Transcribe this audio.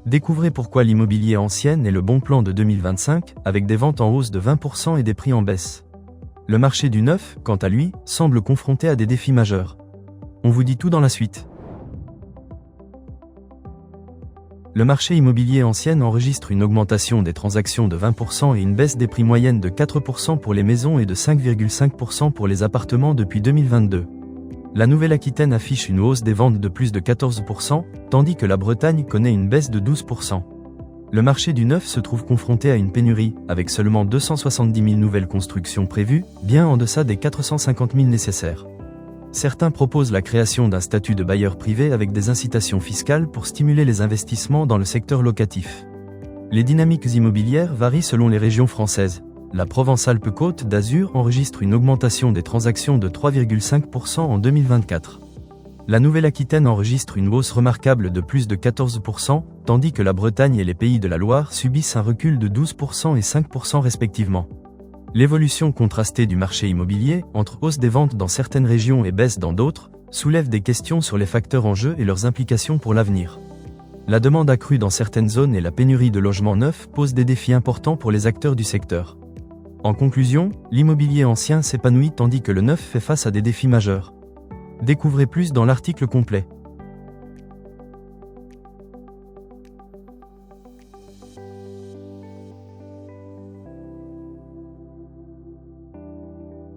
Découvrez pourquoi l'immobilier ancien est le bon plan de 2025, avec des ventes en hausse de 20% et des prix en baisse. Le marché du neuf, quant à lui, semble confronté à des défis majeurs. On vous dit tout dans la suite. Le marché immobilier ancien enregistre une augmentation des transactions de 20% et une baisse des prix moyennes de 4% pour les maisons et de 5,5% pour les appartements depuis 2022. La Nouvelle-Aquitaine affiche une hausse des ventes de plus de 14%, tandis que la Bretagne connaît une baisse de 12%. Le marché du neuf se trouve confronté à une pénurie, avec seulement 270 000 nouvelles constructions prévues, bien en deçà des 450 000 nécessaires. Certains proposent la création d'un statut de bailleur privé avec des incitations fiscales pour stimuler les investissements dans le secteur locatif. Les dynamiques immobilières varient selon les régions françaises. La Provence-Alpes-Côte d'Azur enregistre une augmentation des transactions de 3,5% en 2024. La Nouvelle-Aquitaine enregistre une hausse remarquable de plus de 14%, tandis que la Bretagne et les Pays de la Loire subissent un recul de 12% et 5% respectivement. L'évolution contrastée du marché immobilier, entre hausse des ventes dans certaines régions et baisse dans d'autres, soulève des questions sur les facteurs en jeu et leurs implications pour l'avenir. La demande accrue dans certaines zones et la pénurie de logements neufs posent des défis importants pour les acteurs du secteur. En conclusion, l'immobilier ancien s'épanouit tandis que le neuf fait face à des défis majeurs. Découvrez plus dans l'article complet.